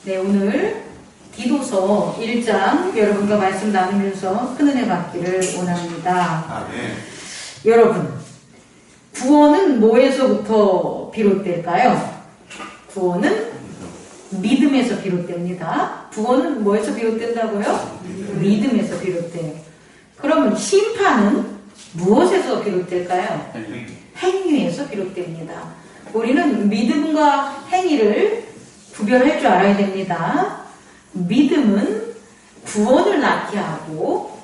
네, 오늘 디도서 1장 여러분과 말씀 나누면서 큰 은혜 받기를 원합니다. 아멘. 여러분, 구원은 뭐에서부터 비롯될까요? 구원은 믿음에서 비롯됩니다. 구원은 뭐에서 비롯된다고요? 믿음에서 비롯돼요. 그러면 심판은 무엇에서 비롯될까요? 행위에서 비롯됩니다. 우리는 믿음과 행위를 구별할 줄 알아야 됩니다. 믿음은 구원을 낳게 하고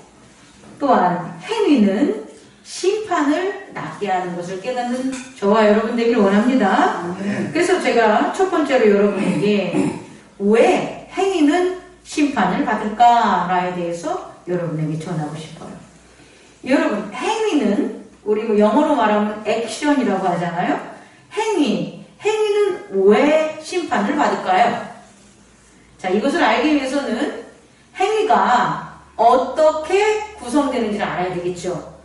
또한 행위는 심판을 낳게 하는 것을 깨닫는 저와 여러분 되기를 원합니다. 그래서 제가 첫 번째로 여러분에게 왜 행위는 심판을 받을까에 대해서 여러분에게 전하고 싶어요. 여러분, 행위는 우리 영어로 말하면 액션이라고 하잖아요. 행위는 왜 심판을 받을까요? 자, 이것을 알기 위해서는 행위가 어떻게 구성되는지를 알아야 되겠죠.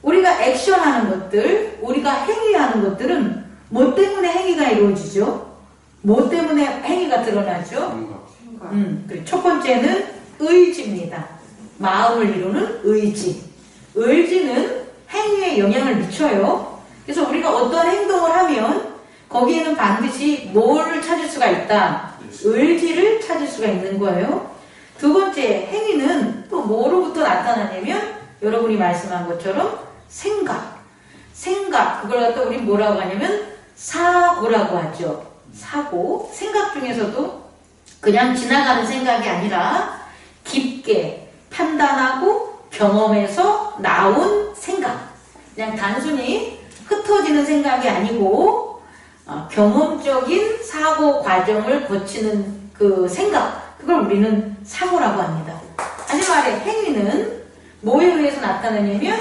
우리가 액션하는 것들, 우리가 행위하는 것들은 뭐 때문에 행위가 이루어지죠? 뭐 때문에 행위가 드러나죠? 첫 번째는 의지입니다. 마음을 이루는 의지. 의지는 행위에 영향을 미쳐요. 그래서 우리가 어떤 행동을 하면 거기에는 반드시 뭐를 찾을 수가 있다? 의지를 찾을 수가 있는 거예요. 두 번째, 행위는 또 뭐로부터 나타나냐면 여러분이 말씀한 것처럼 생각, 그걸 갖다 우리 뭐라고 하냐면 사고라고 하죠. 사고, 생각 중에서도 그냥 지나가는 생각이 아니라 깊게 판단하고 경험해서 나온 생각. 그냥 단순히 흩어지는 생각이 아니고 경험적인 사고 과정을 거치는 그 생각, 그걸 우리는 사고라고 합니다. 다시 말해 행위는 뭐에 의해서 나타나냐면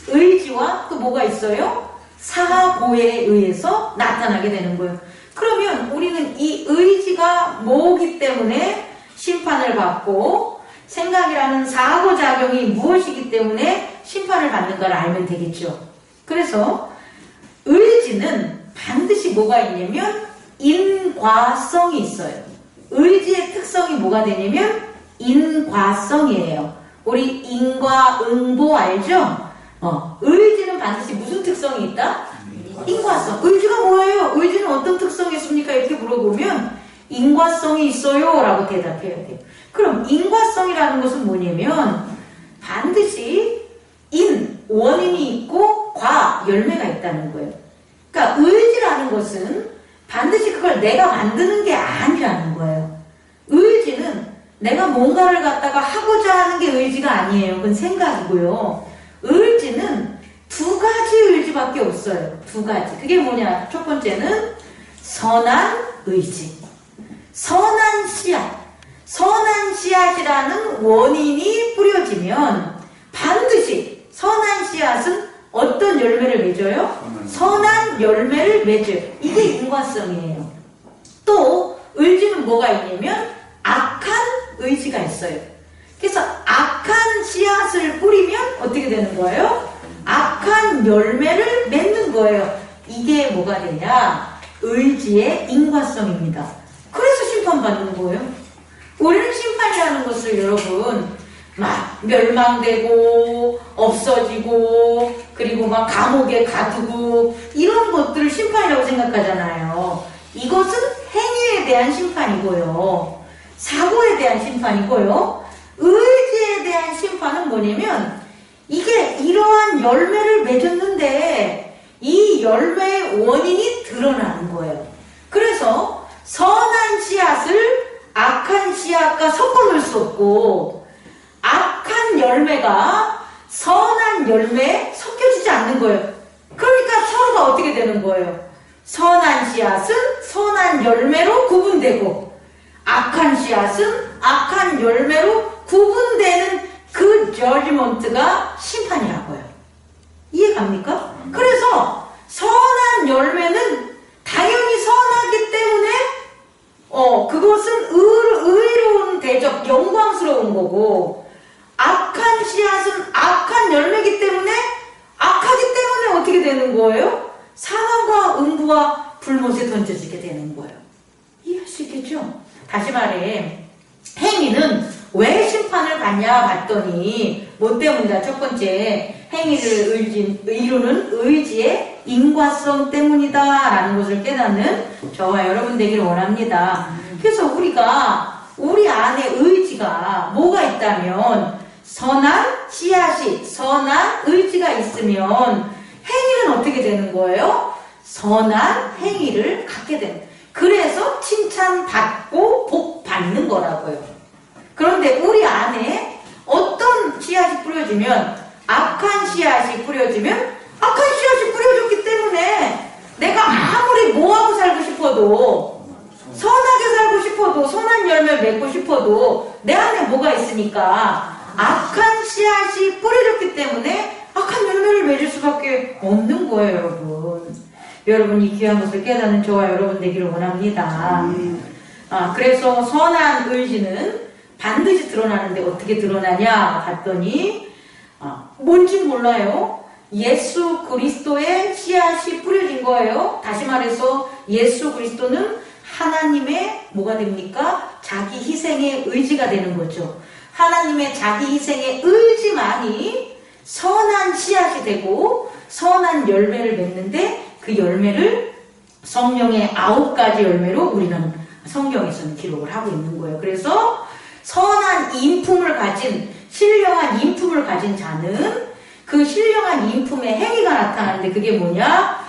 의지와 또 뭐가 있어요? 사고에 의해서 나타나게 되는 거예요. 그러면 우리는 이 의지가 뭐기 때문에 심판을 받고 생각이라는 사고작용이 무엇이기 때문에 심판을 받는가를 알면 되겠죠. 그래서 의지는 반드시 뭐가 있냐면 인과성이 있어요. 의지의 특성이 뭐가 되냐면 인과성이에요. 우리 인과응보 알죠? 의지는 반드시 무슨 특성이 있다? 인과성. 의지가 뭐예요? 의지는 어떤 특성이 있습니까? 이렇게 물어보면 인과성이 있어요 라고 대답해야 돼요. 그럼 인과성이라는 것은 뭐냐면 반드시 원인이 있고 열매가 있다는 거예요. 그러니까 의지라는 것은 반드시 그걸 내가 만드는 게 아니라는 거예요. 의지는 내가 뭔가를 갖다가 하고자 하는 게 의지가 아니에요. 그건 생각이고요. 의지는 두 가지 의지밖에 없어요. 두 가지. 그게 뭐냐? 첫 번째는 선한 의지. 선한 씨앗. 선한 씨앗이라는 원인이 뿌려지면 반드시 선한 씨앗은 어떤 열매를 맺어요? 선한 열매를 맺어요. 이게 인과성이에요. 또 의지는 뭐가 있냐면 악한 의지가 있어요. 그래서 악한 씨앗을 뿌리면 어떻게 되는 거예요? 악한 열매를 맺는 거예요. 이게 뭐가 되냐? 의지의 인과성입니다. 그래서 심판받는 거예요. 우리는 심판이라는 것을 여러분 막 멸망되고 없어지고 그리고 막 감옥에 가두고 이런 것들을 심판이라고 생각하잖아요. 이것은 행위에 대한 심판이고요. 사고에 대한 심판이고요. 의지에 대한 심판은 뭐냐면 이게 이러한 열매를 맺었는데 이 열매의 원인이 드러나는 거예요. 그래서 선한 씨앗을 악한 씨앗과 섞어놓을 수 없고 악한 열매가 선한 열매에 섞여지지 않는 거예요. 그러니까 서로가 어떻게 되는 거예요? 선한 씨앗은 선한 열매로 구분되고 악한 씨앗은 악한 열매로 구분되는 그 저지먼트가 심판이라고요. 이해갑니까? 그래서 선한 열매는 당연히 선하기 때문에 그것은 의로운 대접, 영광스러운 거고 악한 씨앗은 악한 열매이기 때문에 악하기 때문에 어떻게 되는 거예요? 사망과 음부와 불못에 던져지게 되는 거예요. 이해할 수 있겠죠? 다시 말해, 행위는 왜 심판을 받냐 봤더니 뭐 때문이다. 첫 번째, 행위를 이루는 의지의 인과성 때문이다 라는 것을 깨닫는 저와 여러분 되기를 원합니다. 그래서 우리 안에 의지가 뭐가 있다면, 선한 씨앗이, 선한 의지가 있으면 행위는 어떻게 되는 거예요? 선한 행위를 갖게 됩니다. 그래서 칭찬받고 복 받는 거라고요. 그런데 우리 안에 어떤 씨앗이 뿌려지면, 악한 씨앗이 뿌려지면, 악한 씨앗이 뿌려졌기 때문에 내가 아무리 뭐하고 살고 싶어도, 선하게 살고 싶어도, 선한 열매를 맺고 싶어도 내 안에 뭐가 있으니까 악한 씨앗이 뿌려졌기 때문에 악한 열매를 맺을 수밖에 없는 거예요, 여러분. 여러분, 이 귀한 것을 깨닫는 저와 여러분 되기를 원합니다. 그래서 선한 의지는 반드시 드러나는데 어떻게 드러나냐 봤더니, 뭔지 몰라요. 예수 그리스도의 씨앗이 뿌려진 거예요. 다시 말해서 예수 그리스도는 하나님의 뭐가 됩니까? 자기 희생의 의지가 되는 거죠. 하나님의 자기 희생의 의지만이 선한 씨앗이 되고 선한 열매를 맺는데, 그 열매를 성령의 9가지 열매로 우리는 성경에서는 기록을 하고 있는 거예요. 그래서 선한 인품을 가진, 신령한 인품을 가진 자는 그 신령한 인품의 행위가 나타나는데, 그게 뭐냐?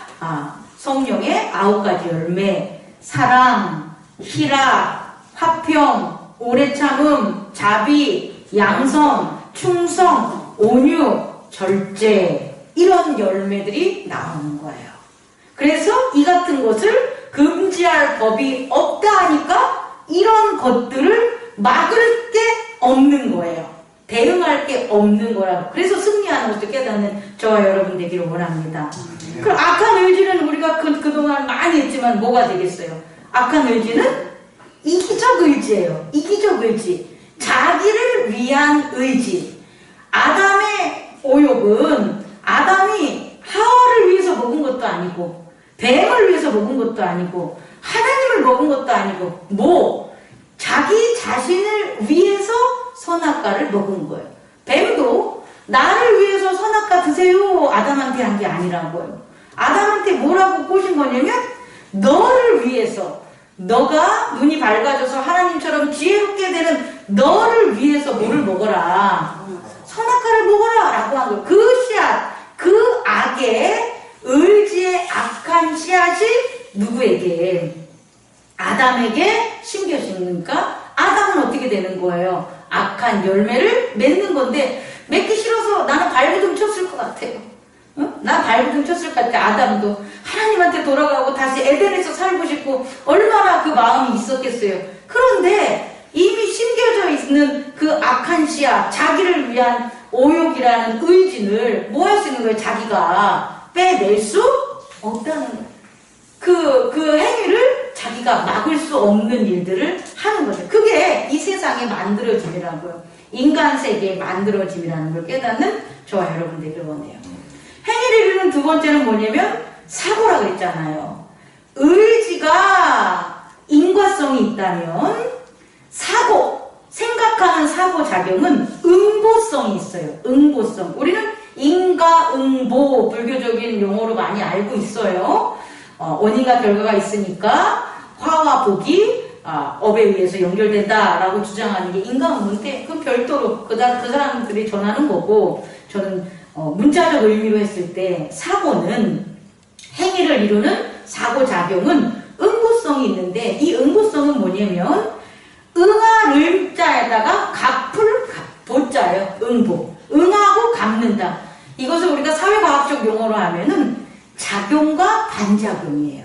성령의 9가지 열매, 사랑, 희락, 화평, 오래 참음, 자비, 양성, 충성, 온유, 절제, 이런 열매들이 나오는 거예요. 그래서 이 같은 것을 금지할 법이 없다 하니까 이런 것들을 막을 게 없는 거예요. 대응할 게 없는 거라고. 그래서 승리하는 것도 깨닫는 저와 여러분 되기를 원합니다. 그럼 악한 의지는 우리가 그동안 많이 했지만 뭐가 되겠어요? 악한 의지는 이기적 의지예요. 이기적 의지. 자기를 위한 의지. 아담의 오욕은 아담이 하와를 위해서 먹은 것도 아니고, 뱀을 위해서 먹은 것도 아니고, 하나님을 먹은 것도 아니고, 자기 자신을 위해서 선악과를 먹은 거예요. 뱀도 나를 위해서 선악과 드세요 아담한테 한 게 아니라고요. 아담한테 뭐라고 꼬신 거냐면, 너를 위해서, 너가 눈이 밝아져서 하나님처럼 지혜롭게 되는 너를 위해서 뭐를 먹어라? 선악과를 먹어라 라고 한 거예요. 그 씨앗, 그 악의 의지의 악한 씨앗이 누구에게? 아담에게 심겨지니까 아담은 어떻게 되는 거예요? 악한 열매를 맺는 건데, 맺기 싫어서 나는 발부둥 쳤을 것 같아요. 난 발부둥 쳤을 것 같아. 아담도 하나님한테 돌아가고 다시 에덴에서 살고 싶고 얼마나 그 마음이 있었겠어요. 그런데 이미 심겨져 있는 그 악한 씨앗, 자기를 위한 오욕이라는 의지를 뭐 할 수 있는 거예요? 자기가 빼낼 수 없다는 거예요. 그 행위를 자기가 막을 수 없는 일들을 하는 거죠. 그게 이 세상의 만들어짐이라고요. 인간 세계의 만들어짐이라는 걸 깨닫는 저와 여러분 되길 원해요. 행위를 이루는 두 번째는 뭐냐면 사고라고 했잖아요. 의지가 인과성이 있다면 사고, 생각하는 사고작용은 응보성이 있어요. 응보성. 우리는 인과응보, 불교적인 용어로 많이 알고 있어요. 원인과 결과가 있으니까 화와 복이 업에 의해서 연결된다라고 주장하는 게 인과응보인데, 그 별도로 그 사람들이 전하는 거고, 저는 문자적 의미로 했을 때 사고는, 행위를 이루는 사고작용은 응보성이 있는데, 이 응보성은 뭐냐면 응할 을자에다가 갚을 도자예요. 응보. 응하고 갚는다. 이것을 우리가 사회과학적 용어로 하면은 작용과 반작용이에요.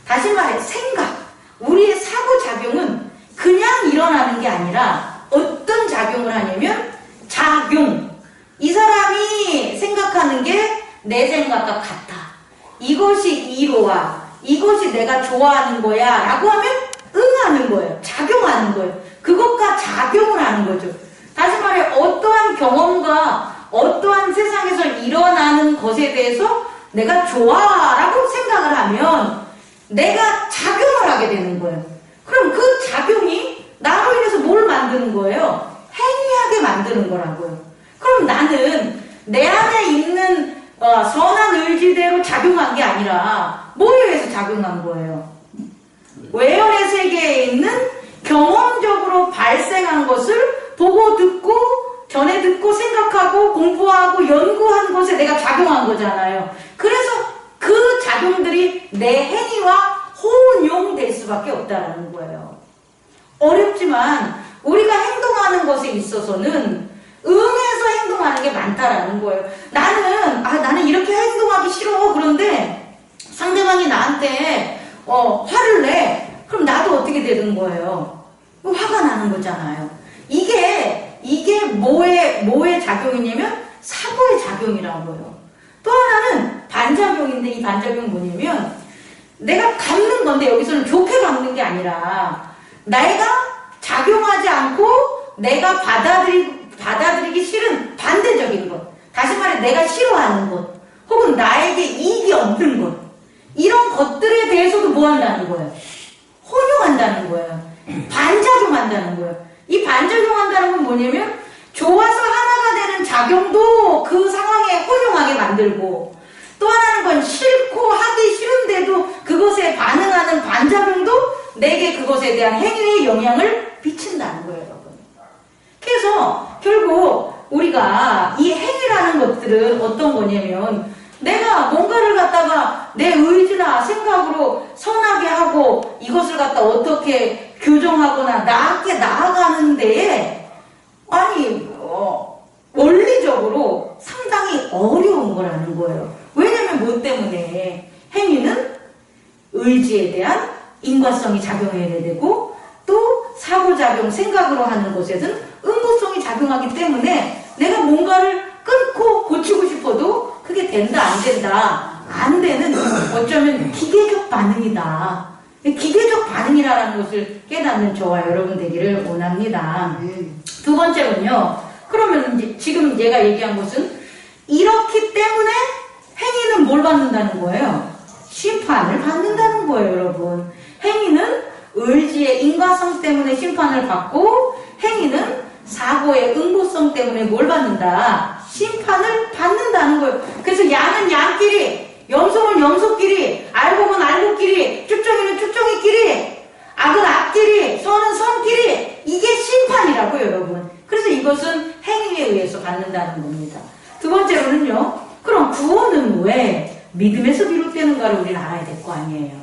다시 말해 생각. 우리의 사고작용은 그냥 일어나는 게 아니라 어떤 작용을 하냐면 작용. 이 사람이 생각하는 게 내 생각과 같아. 이것이 이로와 이것이 내가 좋아하는 거야 라고 하면 응하는 거예요. 작용하는 거예요. 그것과 작용을 하는 거죠. 다시 말해 어떠한 경험과 어떠한 세상에서 일어나는 것에 대해서 내가 좋아라고 생각을 하면 내가 작용을 하게 되는 거예요. 그럼 그 작용이 만드는 거예요? 행위하게 만드는 거라고요. 그럼 나는 내 안에 있는 선한 의지대로 작용한 게 아니라 뭐에 의해서 작용한 거예요? 외연의 세계에 있는 경험적으로 발생한 것을 보고 듣고 전에 듣고 생각하고 공부하고 연구한 것에 내가 작용한 거잖아요. 그래서 그 작용들이 내 행위와 혼용될 수밖에 없다라는 거예요. 어렵지만 우리가 행동하는 것에 있어서는 응해서 행동하는 게 많다라는 거예요. 나는 이렇게 행동하기 싫어. 그런데 상대방이 나한테 화를 내. 그럼 나도 어떻게 되는 거예요? 화가 나는 거잖아요. 이게 뭐의 작용이냐면 사고의 작용이라고요. 또 하나는 반작용인데 이 반작용은 뭐냐면 내가 갚는 건데 여기서는 좋게 갚는 게 아니라 내가 작용하지 않고 내가 받아들이기 싫은 반대적인 것. 다시 말해 내가 싫어하는 것. 혹은 나에게 이익이 없는 것. 이런 것들에 대해서도 뭐 한다는 거예요? 혼용한다는 거예요. 반작용한다는 거예요. 이 반작용한다는 건 뭐냐면 좋아서 하나가 되는 작용도 그 상황에 혼용하게 만들고 또 하나는 건 싫고 하기 싫은데도 그것에 반응하는 반작용도 내게 그것에 대한 행위에 영향을 미친다는 거예요, 여러분. 그래서 결국 우리가 이 행위라는 것들은 어떤 거냐면 내가 뭔가를 갖다가 내 의지나 생각으로 선하게 하고 이것을 갖다 어떻게 교정하거나 나게 나아가는 데에 원리적으로 상당히 어려운 거라는 거예요. 왜냐면 뭐 때문에 행위는 의지에 대한 인과성이 작용해야 되고 또 사고작용, 생각으로 하는 것에는 응고성이 작용하기 때문에 내가 뭔가를 끊고 고치고 싶어도 그게 된다, 안 된다. 안 되는 어쩌면 기계적 반응이다. 기계적 반응이라는 것을 깨닫는 저와 여러분 되기를 원합니다. 두 번째로는요. 그러면 이제 지금 얘가 얘기한 것은 이렇기 때문에 행위는 뭘 받는다는 거예요? 심판을 받는다는 거예요, 여러분. 행위는 의지의 인과성 때문에 심판을 받고 행위는 사고의 응고성 때문에 뭘 받는다? 심판을 받는다는 거예요. 그래서 양은 양끼리, 염소는 염소끼리, 알곡은 알곡끼리, 쭉정이는 쭉정이끼리, 악은 악끼리, 선은 선끼리. 이게 심판이라고요, 여러분. 그래서 이것은 행위에 의해서 받는다는 겁니다. 두 번째로는요. 그럼 구원은 왜 믿음에서 비롯되는가를 우리는 알아야 될 거 아니에요.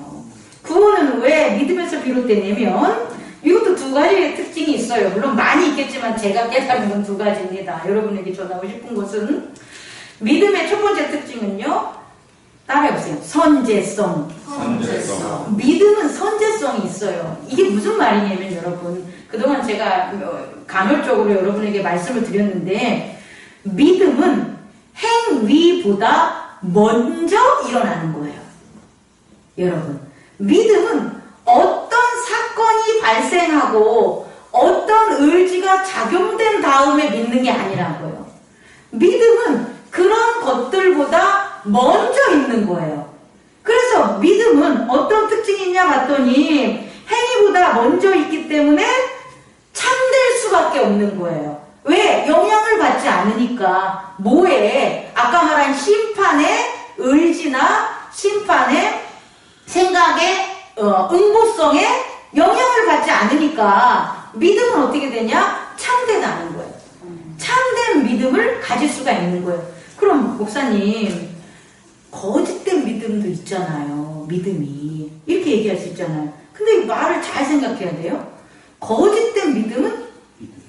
구원은 왜 믿음에서 비롯되냐면 이것도 두 가지의 특징이 있어요. 물론 많이 있겠지만 제가 깨달은 건 두 가지입니다. 여러분에게 전하고 싶은 것은 믿음의 첫 번째 특징은요. 따라해보세요. 선제성. 믿음은 선제성이 있어요. 이게 무슨 말이냐면 여러분 그동안 제가 간헐적으로 여러분에게 말씀을 드렸는데 믿음은 행위보다 먼저 일어나는 거예요. 여러분 믿음은 어떤 사건이 발생하고 어떤 의지가 작용된 다음에 믿는 게 아니라고요. 믿음은 그런 것들보다 먼저 있는 거예요. 그래서 믿음은 어떤 특징이 있냐 봤더니 행위보다 먼저 있기 때문에 참될 수밖에 없는 거예요. 왜? 영향을 받지 않으니까. 뭐에? 아까 말한 심판의 의지나 심판의 생각의 응보성에 영향을 받지 않으니까 믿음은 어떻게 되냐? 참되다는 거예요. 참된 믿음을 가질 수가 있는 거예요. 그럼 목사님 거짓된 믿음도 있잖아요. 믿음이 이렇게 얘기할 수 있잖아요. 근데 말을 잘 생각해야 돼요. 거짓된 믿음은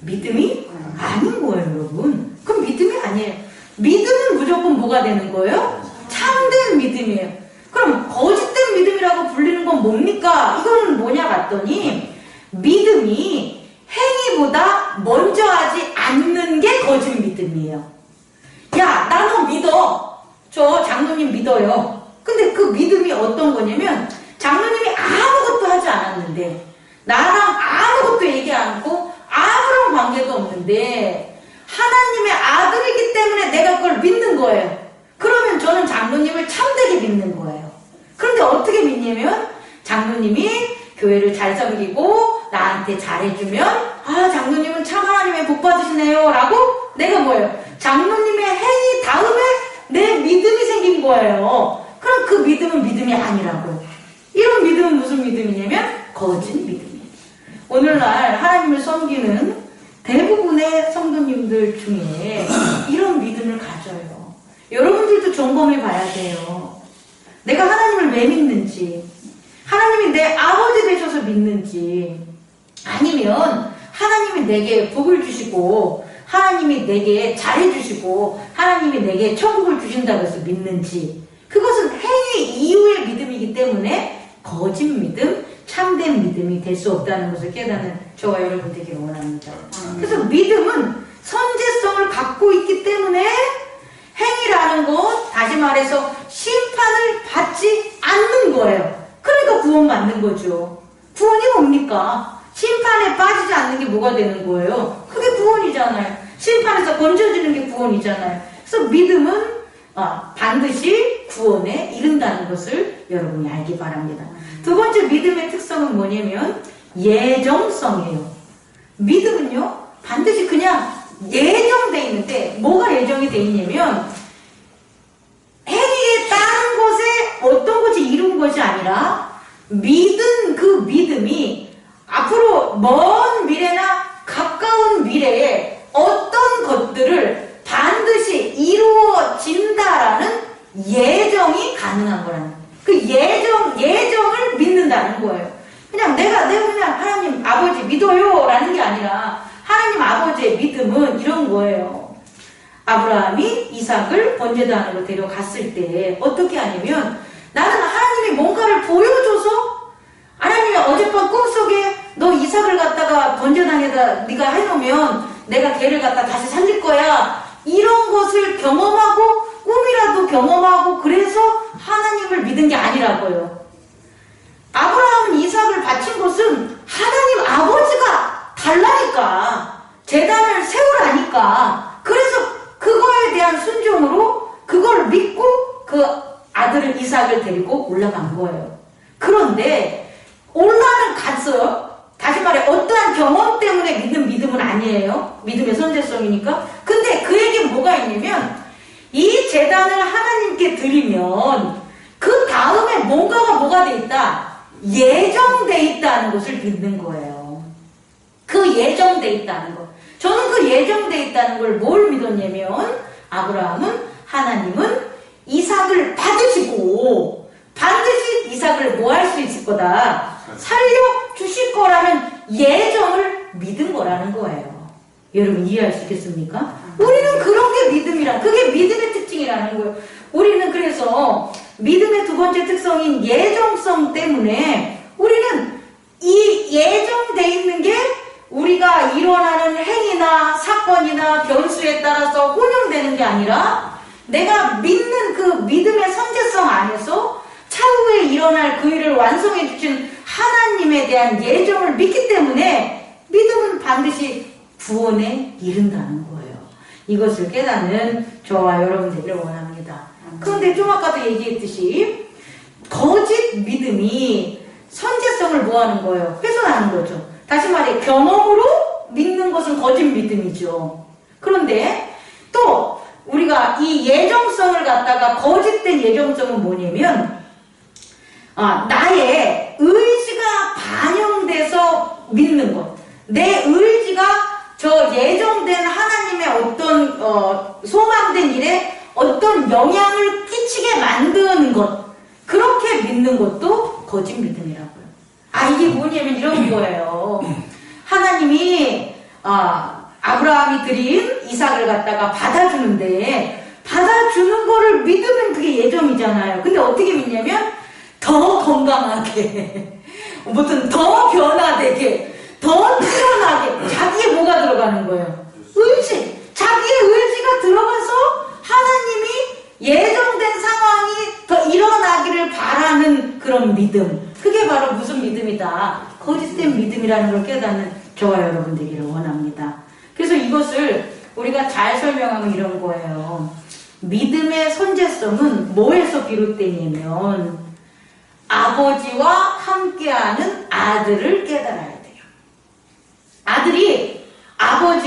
믿음이 아닌 거예요, 여러분. 그럼 믿음이 아니에요. 믿음은 무조건 뭐가 되는 거예요? 참된 믿음이에요. 그럼 거짓된 믿음이라고 불리는 건 뭡니까? 이거는 뭐냐 봤더니 믿음이 행위보다 먼저 하지 않는 게 거짓 믿음이에요. 야, 나 너 믿어. 저 장로님 믿어요. 근데 그 믿음이 어떤 거냐면 장로님이 아무것도 하지 않았는데 나랑 아무것도 얘기 안 하고 아무런 관계도 없는데 하나님의 아들이기 때문에 내가 그걸 믿는 거예요. 그러면 저는 장로님을 참되게 믿는 거예요. 그런데 어떻게 믿냐면 장로님이 교회를 잘 섬기고 나한테 잘해주면 아, 장로님은 참 하나님의 복 받으시네요. 라고 내가 뭐예요? 장로님의 행위 다음에 내 믿음이 생긴 거예요. 그럼 그 믿음은 믿음이 아니라고요. 이런 믿음은 무슨 믿음이냐면 거짓 믿음이에요. 오늘날 하나님을 섬기는 대부분의 성도님들 중에 이런 믿음을 가져요. 여러분들도 점검해 봐야 돼요. 내가 하나님을 왜 믿는지, 하나님이 내 아버지 되셔서 믿는지, 아니면 하나님이 내게 복을 주시고 하나님이 내게 잘해주시고 하나님이 내게 천국을 주신다고 해서 믿는지, 그것은 행위 이후의 믿음이기 때문에 거짓 믿음, 참된 믿음이 될 수 없다는 것을 깨닫는 저와 여러분 되기를 원합니다. 그래서 믿음은 선제성을 갖고 있기 때문에 행위라는 것, 다시 말해서 심판을 받지 않는 거예요. 그러니까 구원받는 거죠. 구원이 뭡니까? 심판에 빠지지 않는 게 뭐가 되는 거예요? 그게 구원이잖아요. 심판에서 건져지는 게 구원이잖아요. 그래서 믿음은 반드시 구원에 이른다는 것을 여러분이 알기 바랍니다. 두 번째 믿음의 특성은 뭐냐면 예정성이에요. 믿음은요, 반드시 그냥 예정돼 있는데, 뭐가 예정이 돼 있냐면 행위에 따른 것에 어떤 것이 이룬 것이 아니라 믿은 그 믿음이 앞으로 먼 미래나 가까운 미래에 어떤 것들을 반드시 이루어진다라는 예정이 가능한 거라는, 그 예정을 믿는다는 거예요. 그냥 내가 그냥 하나님 아버지 믿어요 라는 게 아니라, 하나님 아버지의 믿음은 이런 거예요. 아브라함이 이삭을 번제단으로 데려갔을 때 어떻게 하냐면, 나는 하나님이 뭔가를 보여줘서, 하나님이 어젯밤 꿈속에 너 이삭을 갖다가 번제단에다 네가 해놓으면 내가 걔를 갖다 다시 살릴 거야, 이런 것을 경험하고 꿈이라도 경험하고 그래서 하나님을 믿은 게 아니라고요. 아브라함은 이삭을 바친 것은 하나님 아버지가 달라니까, 제단을 세우라니까, 그래서 그거에 대한 순종으로 그걸 믿고 그 아들을 이삭을 데리고 올라간 거예요. 그런데 올라는 갔어요. 다시 말해 어떠한 경험 때문에 믿는 믿음은 아니에요. 믿음의 선제성이니까. 근데 그에게 뭐가 있냐면, 이 제단을 하나님께 드리면 그 다음에 뭐가 돼 있다? 예정돼 있다는 것을 믿는 거예요. 그 예정돼 있다는 것. 저는 그 예정돼 있다는 걸 뭘 믿었냐면, 아브라함은 하나님은 이삭을 받으시고 반드시 이삭을 뭐 할 수 있을 거다? 살려주실 거라는 예정을 믿은 거라는 거예요. 여러분 이해할 수 있겠습니까? 우리는 그런 게 믿음이라, 그게 믿음의 특징이라는 거예요. 우리는 그래서 믿음의 두 번째 특성인 예정성 때문에 우리는 이 예정돼 있는 게 우리가 일어나는 행위나 사건이나 변수에 따라서 혼용되는 게 아니라, 내가 믿는 그 믿음의 선제성 안에서 차후에 일어날 그 일을 완성해 주신 하나님에 대한 예정을 믿기 때문에 믿음은 반드시 구원에 이른다는 거예요. 이것을 깨닫는 저와 여러분 되기를 원합니다. 그런데 좀 아까도 얘기했듯이 거짓 믿음이 선제성을 뭐하는 거예요? 훼손하는 거죠. 다시 말해 경험으로 믿는 것은 거짓 믿음이죠. 그런데 또 우리가 이 예정성을 갖다가, 거짓된 예정성은 뭐냐면 나의 의지가 반영돼서 믿는 것, 내 의지가 저 예정된 하나님의 어떤 소망된 일에 어떤 영향을 끼치게 만드는 것, 그렇게 믿는 것도 거짓 믿음이라고요. 이게 뭐냐면 이런 거예요. 하나님이 아브라함이 드린 이삭을 갖다가 받아주는데, 받아주는 거를 믿으면 그게 예정이잖아요. 근데 어떻게 믿냐면 더 건강하게, 무슨 더 변화되게, 더 뛰어나게, 자기의 뭐가 들어가는 거예요? 의지. 자기의 의지가 들어가서 하나님이 예정된 상황이 더 일어나기를 바라는 그런 믿음. 그게 바로 무슨 믿음이다? 거짓된 믿음이라는 걸 깨닫는 저와 여러분 되기를 원합니다. 그래서 이것을 우리가 잘 설명하면 이런 거예요. 믿음의 선제성은 뭐에서 비롯되냐면 아버지와 함께하는 아들을 깨달아야 돼요. 아들이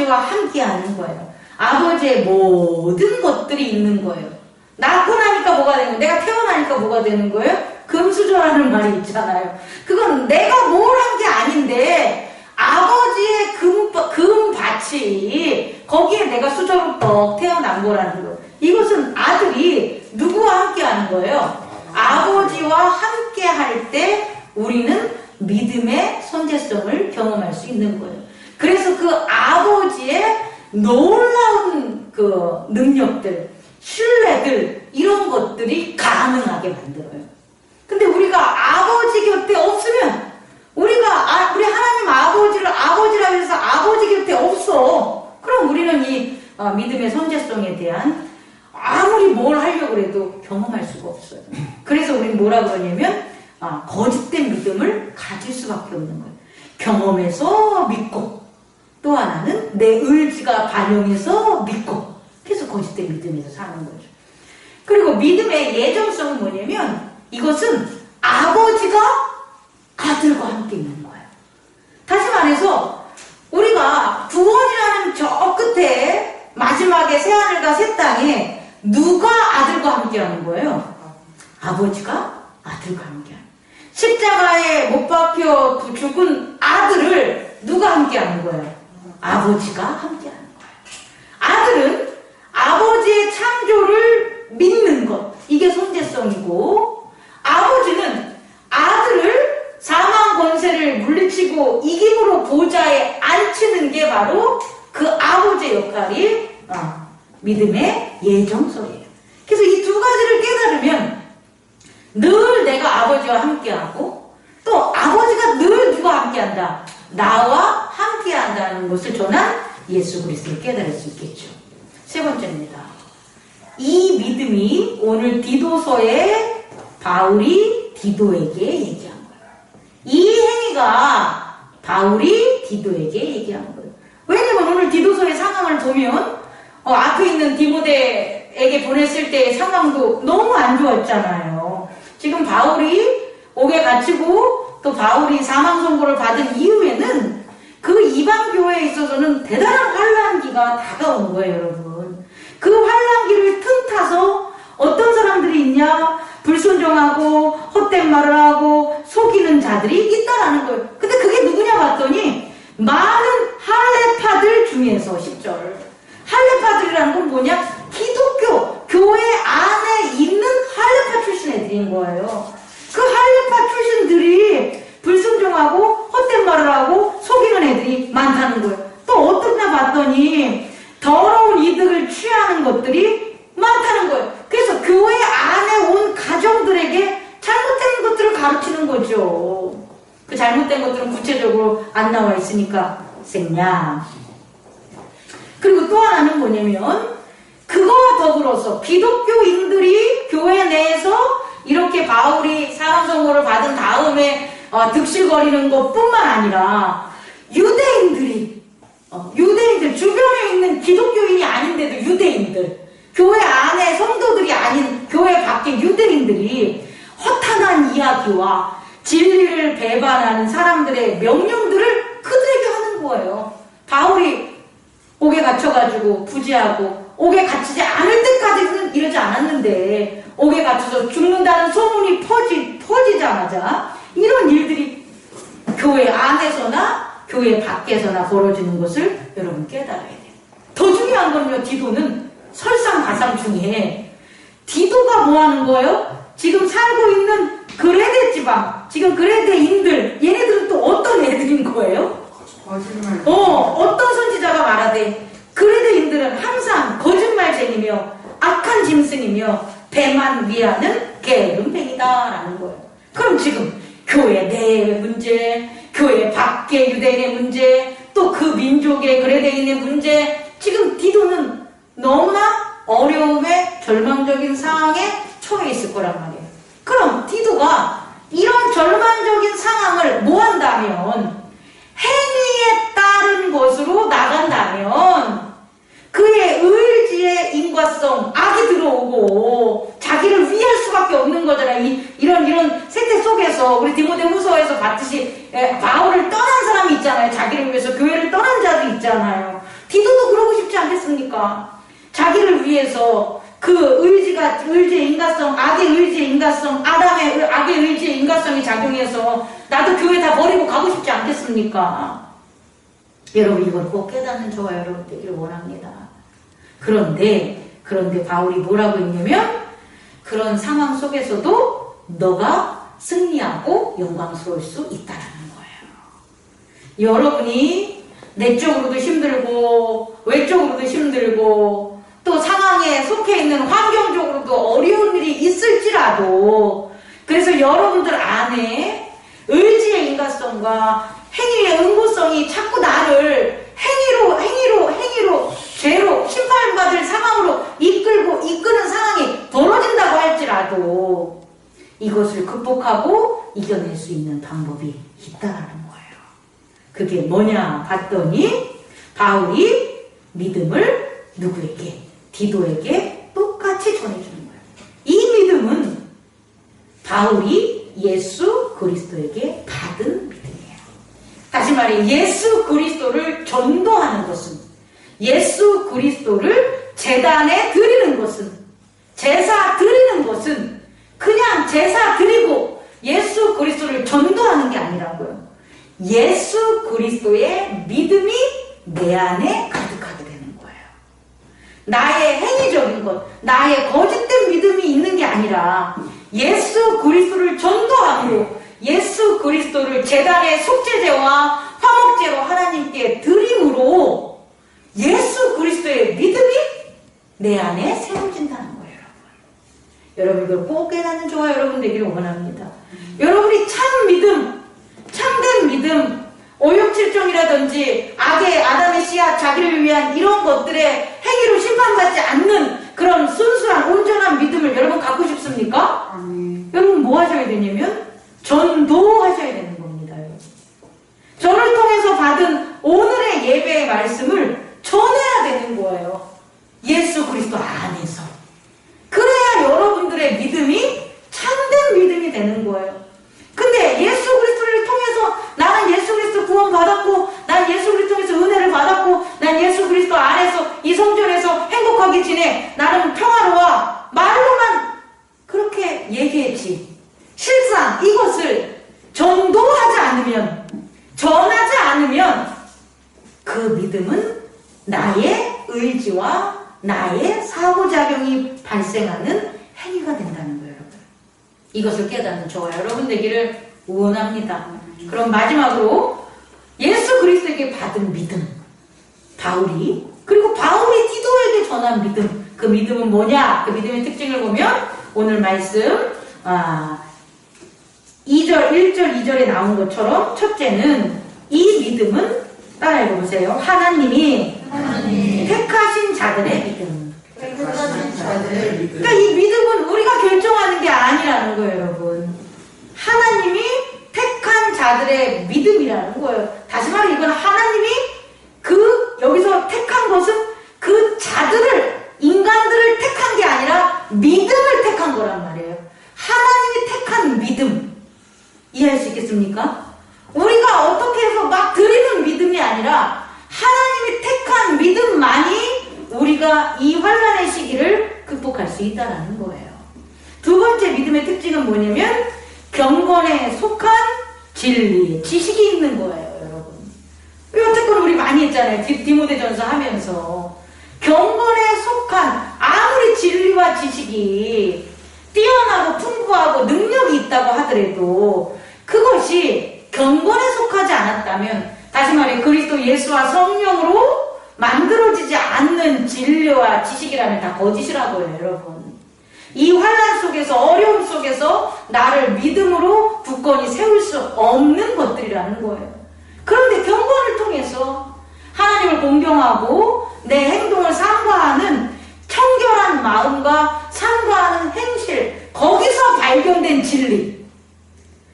아버지와 함께하는 거예요. 아버지의 모든 것들이 있는 거예요. 낳고 나니까 뭐가 되는 거예요? 내가 태어나니까 뭐가 되는 거예요? 금수저라는 말이 있잖아요. 그건 내가 뭘 한 게 아닌데 아버지의 금밭이 거기에 내가 수저로 떡 태어난 거라는 거예요. 이것은 아들이 누구와 함께하는 거예요? 아버지와 함께할 때 우리는 믿음의 선제성을 경험할 수 있는 거예요. 그래서 그 아버지의 놀라운 그 능력들, 신뢰들, 이런 것들이 가능하게 만들어요. 근데 우리가 아버지 곁에 없으면, 우리 하나님 아버지를 아버지라 해서 아버지 곁에 없어. 그럼 우리는 이 믿음의 선제성에 대한 아무리 뭘 하려고 해도 경험할 수가 없어요. 그래서 우리는 뭐라 그러냐면, 거짓된 믿음을 가질 수밖에 없는 거예요. 경험해서 믿고, 또 하나는 내 의지가 반영해서 믿고, 그래서 거짓된 믿음에서 사는 거죠. 그리고 믿음의 예정성은 뭐냐면, 이것은 아버지가 아들과 함께 있는 거예요. 다시 말해서 우리가 구원이라는 저 끝에 마지막에 새하늘과 새 땅에 누가 아들과 함께 하는 거예요? 아버지가 아들과 함께 하는 거예요. 십자가에 못 박혀 죽은 아들을 누가 함께 하는 거예요? 아버지가 함께 하는 거예요. 아들은 아버지의 창조를 믿는 것, 이게 선제성이고, 아버지는 아들을 사망 권세를 물리치고 이김으로 보좌에 앉히는 게 바로 그 아버지의 역할이 믿음의 예정성이에요. 그래서 이 두 가지를 깨달으면 늘 내가 아버지와 함께하고, 또 아버지가 늘 누가 함께한다? 나와 함께한다는 것을 전한 예수 그리스도를 깨달을 수 있겠죠. 세 번째입니다. 이 믿음이 오늘 디도서에 바울이 디도에게 얘기한 거예요. 이 행위가 바울이 디도에게 얘기한 거예요. 왜냐면 오늘 디도서의 상황을 보면 앞에 있는 디모데에게 보냈을 때의 상황도 너무 안 좋았잖아요. 지금 바울이 옥에 갇히고 또 바울이 사망 선고를 받은 이후에는 그 이방 교회에 있어서는 대단한 환란기가 다가온 거예요, 여러분. 그 환란기를 틈타서 어떤 사람들이 있냐? 불순종하고 헛된 말을 하고 속이는 자들이 있다라는 거예요. 근데 그게 누구냐 봤더니 많은 할례파들 중에서 10절. 할례파들이라는 건 뭐냐? 기독교 교회 안에 있는 할례파 출신 애들인 거예요. 그 할례파 출신들이 불순종하고 헛된 말을 하고 속이는 애들이 많다는 거예요. 또 어떻나 봤더니 더러운 이득을 취하는 것들이 많다는 거예요. 그래서 교회 안에 온 가정들에게 잘못된 것들을 가르치는 거죠. 그 잘못된 것들은 구체적으로 안 나와 있으니까 생략. 그리고 또 하나는 뭐냐면 그거와 더불어서 기독교인들이 교회 내에서 이렇게 바울이 사망 선고를 받은 다음에 득실거리는 것뿐만 아니라 유대인들 주변에 있는 기독교인이 아닌데도 유대인들, 교회 안에 성도들이 아닌 교회 밖의 유대인들이 허탄한 이야기와 진리를 배반하는 사람들의 명령들을 그들에게 하는 거예요. 바울이 옥에 갇혀가지고 부지하고 옥에 갇히지 않을 때까지는 이러지 않았는데 옥에 갇혀서 죽는다는 소문이 퍼지자마자 이런 일들이 교회 안에서나 교회 밖에서나 벌어지는 것을 여러분 깨달아야 돼요. 더 중요한 건요, 디도는 설상가상 중에 디도가 뭐 하는 거예요? 지금 살고 있는 그레데 지방, 지금 그레데인들, 얘네들은 또 어떤 애들인 거예요? 거짓말. 어떤 선지자가 말하되 그레데인들은 항상 거짓말쟁이며 악한 짐승이며 배만 위하는 게으름뱅이다라는 거예요. 그럼 지금 교회 내의 문제, 교회 밖의 유대인의 문제, 또 그 민족의 그레데인의 문제, 지금 디도는 너무나 어려움에 절망적인 상황에 처해 있을 거란 말이에요. 그럼 디도가 이런 절망적인 상황을 뭐 한다면, 행위에 따른 것으로 나간다면 그의 의지의 인과성, 악이 들어오고 자기를 위할 수밖에 없는 거잖아요. 이런 세태 속에서 우리 디모데후서에서 봤듯이 바울을 떠난 사람이 있잖아요. 자기를 위해서 교회를 떠난 자도 있잖아요. 않습니까? 자기를 위해서 그 의지의 인간성, 악의 의지의 인간성, 아담의 악의 의지의 인간성이 작용해서 나도 교회 다 버리고 가고 싶지 않겠습니까? 여러분, 이걸 꼭 깨닫는 저와 여러분 되기를 원합니다. 그런데 바울이 뭐라고 했냐면, 그런 상황 속에서도 너가 승리하고 영광스러울 수 있다라는 거예요. 여러분이 내적으로도 힘들고 외적으로도 힘들고 또 상황에 속해 있는 환경적으로도 어려운 일이 있을지라도, 그래서 여러분들 안에 의지의 인간성과 행위의 응고성이 자꾸 나를 행위로 죄로 심판받을 상황으로 이끄는 상황이 벌어진다고 할지라도 이것을 극복하고 이겨낼 수 있는 방법이 있다라는 거예요. 그게 뭐냐 봤더니 바울이 믿음을 누구에게? 디도에게 똑같이 전해주는 거예요. 이 믿음은 바울이 예수 그리스도에게 받은 믿음이에요. 다시 말해, 예수 그리스도를 전도하는 것은, 예수 그리스도를 제단에 드리는 것은, 제사 드리는 것은 그냥 제사 드리고 예수 그리스도를 전도하는 게 아니라고요. 예수 그리스도의 믿음이 내 안에 가득하게 되는 거예요. 나의 행위적인 것, 나의 거짓된 믿음이 있는 게 아니라 예수 그리스도를 전도함으로 예수 그리스도를 제단의 속죄제와 화목제로 하나님께 드림으로 예수 그리스도의 믿음이 내 안에 세워진다는 거예요. 여러분, 이걸 꼭 깨닫는 저와 여러분 되기를 원합니다. 여러분이 참 믿음, 참된 믿음, 오욕칠종이라든지 악의 아담의 씨앗, 자기를 위한 이런 것들의 행위로 심판받지 않는 그런 순수한 온전한 믿음을 여러분 갖고 싶습니까? 여러분 뭐 하셔야 되냐면 전도하셔야 되는 겁니다. 저를 통해서 받은 오늘의 예배의 말씀을 전해야 되는 거예요. 예수 그리스도 안에서. 그래야 여러분들의 믿음이 참된 믿음이 되는 거예요. 근데 예수 그리스도를 통해서 나는 예수 그리스도 구원 받았고, 난 예수 그리스도 통해서 은혜를 받았고, 난 예수 그리스도 안에서 이 성전에서 행복하게 지내, 나는 평화로워, 말로만 그렇게 얘기했지. 실상 이것을 전도하지 않으면, 전하지 않으면 그 믿음은 나의 의지와 나의 사고작용이 발생하는 행위가 된다는 거예요, 여러분. 이것을 깨닫는 저와 여러분 되기를 원합니다. 그럼 마지막으로 예수 그리스도에게 받은 믿음, 그리고 바울이 디도에게 전한 믿음, 그 믿음은 뭐냐? 그 믿음의 특징을 보면 오늘 말씀 1절 2절에 나온 것처럼, 첫째는 이 믿음은 따라 읽어보세요. 하나님이 택하신 자들의 믿음. 그러니까 이 믿음은 우리가 결정하는 게 아니라는 거예요, 여러분. 하나님이 택한 자들의 믿음이라는 거예요. 다시 말해, 이건 하나님이 여기서 택한 것은 그 자들을, 인간들을 택한 게 아니라 믿음을 택한 거란 말이에요. 하나님이 택한 믿음. 이해할 수 있겠습니까? 우리가 어떻게 해서 막 드리는 믿음이 아니라 하나님이 택한 믿음만이 우리가 이 환난의 시기를 극복할 수 있다는 거예요. 두 번째 믿음의 특징은 뭐냐면 경건에 속한 진리, 지식이 있는 거예요, 여러분. 여태껏 우리 많이 했잖아요. 디모데전서 하면서. 경건에 속한, 아무리 진리와 지식이 뛰어나고 풍부하고 능력이 있다고 하더라도 그것이 경건에 속하지 않았다면, 다시 말해 그리스도 예수와 성령으로 만들어지지 않는 진리와 지식이라면 다 거짓이라고요, 여러분. 이 환난 속에서, 어려움 속에서 나를 믿음으로 굳건히 세울 수 없는 것들이라는 거예요. 그런데 경건을 통해서 하나님을 공경하고 내 행동을 삼가하는 청결한 마음과 삼가하는 행실, 거기서 발견된 진리.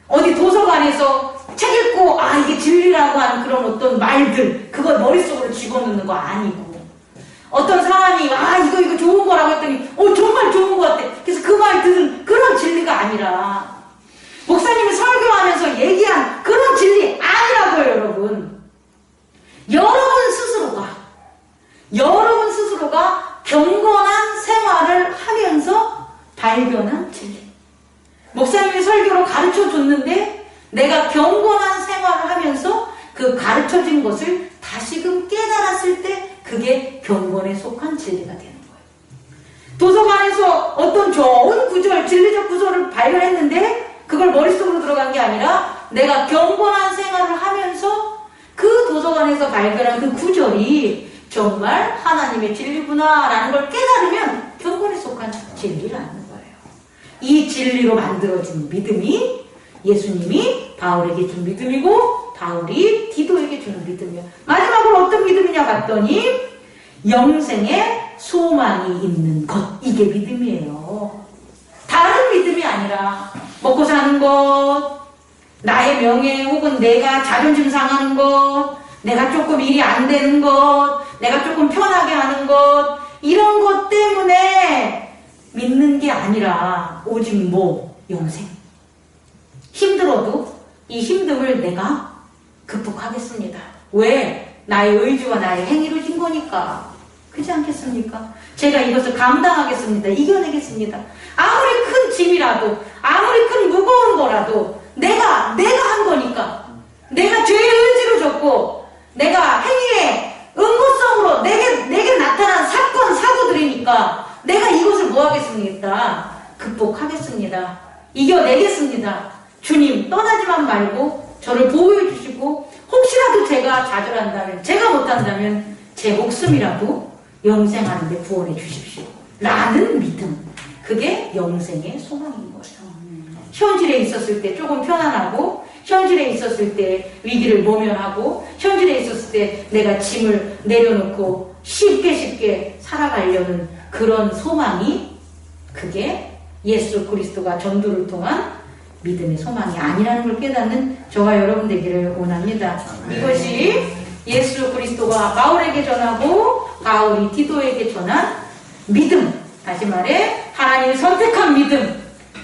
어디 도서관에서 책 읽고 이게 진리라고 하는 그런 어떤 말들, 그걸 머릿속으로 집어넣는 거 아니고, 어떤 사람이 이거 좋은 거라고 했더니 정말 좋은 거 같아. 그래서 그 말 듣는 그런 진리가 아니라, 목사님이 설교하면서 얘기한 그런 진리 아니라고요, 여러분. 여러분 스스로가 발견한 진리. 목사님이 설교로 가르쳐 줬는데 내가 경건한 생활을 하면서 그 가르쳐진 것을 다시금 깨달았을 때 그게 경건에 속한 진리가 되는 거예요. 도서관에서 어떤 좋은 구절, 진리적 구절을 발견했는데 그걸 머릿속으로 들어간 게 아니라 내가 경건한 생활을 하면서 그 도서관에서 발견한 그 구절이 정말 하나님의 진리구나 라는 걸 깨달으면 경건에 속한 진리라는 거예요. 이 진리로 만들어진 믿음이 예수님이 바울에게 준 믿음이고 바울이 디도에게 주는 믿음이에요. 마지막으로 어떤 믿음이냐 봤더니 영생에 소망이 있는 것, 이게 믿음이에요. 다른 믿음이 아니라 먹고 사는 것, 나의 명예 혹은 내가 자존심 상하는 것, 내가 조금 일이 안 되는 것, 내가 조금 편하게 하는 것, 이런 것 때문에 믿는 게 아니라 오직 영생. 힘들어도 이 힘듦을 내가 극복하겠습니다. 왜? 나의 의지와 나의 행위로 진 거니까. 그렇지 않겠습니까? 제가 이것을 감당하겠습니다. 이겨내겠습니다. 아무리 큰 짐이라도, 아무리 큰 무거운 거라도 내가 한 거니까. 내가 죄의 의지로 졌고 내가 행위의 응고성으로 내게 나타난 사건, 사고들이니까 내가 이것을 뭐 하겠습니까? 극복하겠습니다. 이겨내겠습니다. 주님 떠나지만 말고 저를 보호해 주시고 혹시라도 제가 좌절한다면, 제가 못한다면 제 목숨이라도 영생하는 데 구원해 주십시오. 라는 믿음. 그게 영생의 소망인 거예요. 현실에 있었을 때 조금 편안하고, 현실에 있었을 때 위기를 모면하고, 현실에 있었을 때 내가 짐을 내려놓고 쉽게 살아가려는 그런 소망이, 그게 예수 그리스도가 전도를 통한 믿음의 소망이 아니라는 걸 깨닫는 저와 여러분 되기를 원합니다. 이것이 예수 그리스도가 바울에게 전하고 바울이 디도에게 전한 믿음, 다시 말해 하나님을 선택한 믿음,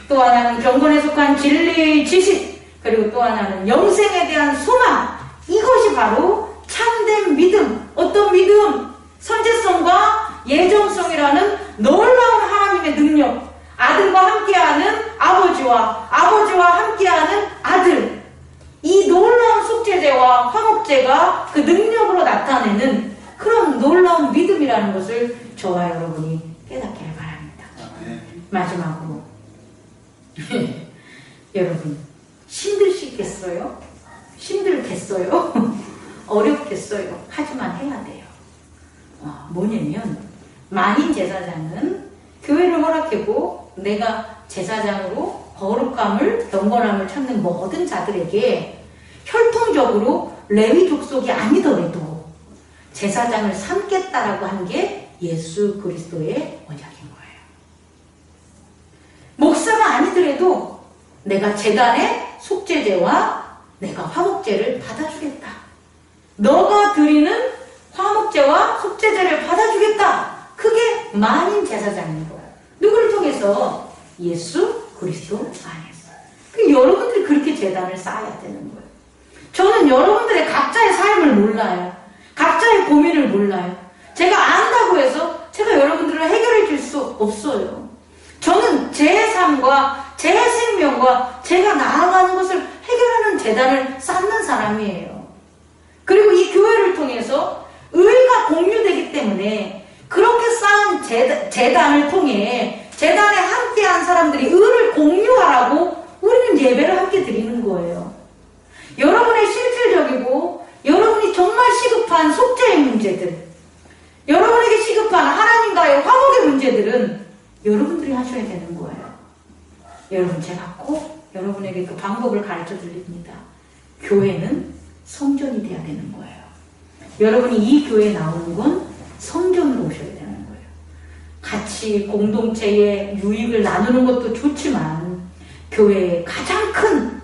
또 하나는 경건에 속한 진리의 지식, 그리고 또 하나는 영생에 대한 소망, 이것이 바로 참된 믿음. 어떤 믿음? 선제성과 예정성이라는 놀라운 하나님의 능력, 아들과 함께하는 아버지와 함께하는 아들, 이 놀라운 속죄제와 화목제가 그 능력으로 나타내는 그런 놀라운 믿음이라는 것을 저와 여러분이 깨닫기를 바랍니다. 마지막으로 여러분 힘드시겠어요? 힘들겠어요? 어렵겠어요? 하지만 해야 돼요. 뭐냐면 만인 제사장은 교회를 허락하고 내가 제사장으로 거룩함을, 경건함을 찾는 모든 자들에게 혈통적으로 레위 족속이 아니더라도 제사장을 삼겠다라고 한 게 예수 그리스도의 언약인 거예요. 목사가 아니더라도 내가 제단의 속죄제와 내가 화목제를 받아주겠다. 너가 드리는 화목제와 속죄제를 받아주겠다. 그게 만인 제사장인 거예요. 누구를 통해서? 예수 그리스도 안에서. 여러분들이 그렇게 제단을 쌓아야 되는 거예요. 저는 여러분들의 각자의 삶을 몰라요. 각자의 고민을 몰라요. 제가 안다고 해서 제가 여러분들을 해결해 줄 수 없어요. 저는 제 삶과 제 생명과 제가 나아가는 것을 해결하는 제단을 쌓는 사람이에요. 그리고 이 교회를 통해서 의가 공유되기 때문에 그렇게 쌓은 제단을 통해 제단에 함께한 사람들이 의를 공유하라고 우리는 예배를 함께 드리는 거예요. 여러분의 실질적이고 여러분이 정말 시급한 속죄의 문제들, 여러분에게 시급한 하나님과의 화목의 문제들은 여러분들이 하셔야 되는 거예요. 여러분, 제가 꼭 여러분에게 그 방법을 가르쳐 드립니다. 교회는 성전이 돼야 되는 거예요. 여러분이 이 교회에 나오는 건 성전으로 오셔야 되는 거예요. 같이 공동체의 유익을 나누는 것도 좋지만 교회의 가장 큰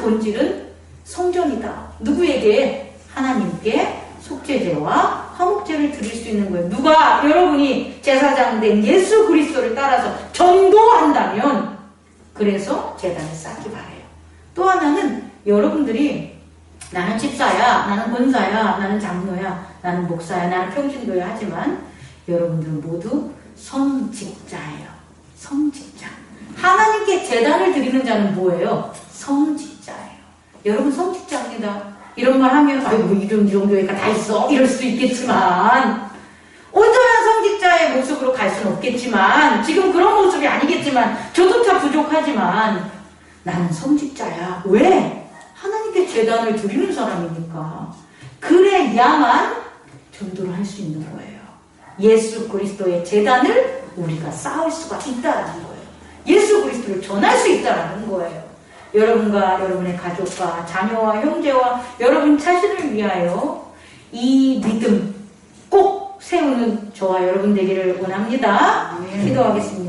본질은 성전이다. 누구에게? 하나님께 속죄제와 화목제를 드릴 수 있는 거예요. 누가 여러분이 제사장 된 예수 그리스도를 따라서 전도한다면 그래서 제단을 쌓기 바래요. 또 하나는 여러분들이 나는 집사야, 나는 권사야, 나는 장로야, 나는 목사야, 나는 평신도야 하지만 여러분들은 모두 성직자예요. 성직자. 하나님께 제단을 드리는 자는 뭐예요? 성직자예요. 여러분 성직자입니다. 이런 말 하면 아이고 이런 교회가 다 있어 이럴 수도 있겠지만 온전한 성직자의 모습으로 갈 수는 없겠지만 지금 그런 모습이 아니겠지만 저조차 부족하지만 나는 성직자야. 왜? 하나님께 제단을 드리는 사람이니까. 그래야만 전도를 할 수 있는 거예요. 예수 그리스도의 제단을 우리가 쌓을 수가 있다라는 거예요. 예수 그리스도를 전할 수 있다라는 거예요. 여러분과 여러분의 가족과 자녀와 형제와 여러분 자신을 위하여 이 믿음 꼭 세우는 저와 여러분 되기를 원합니다. 기도하겠습니다.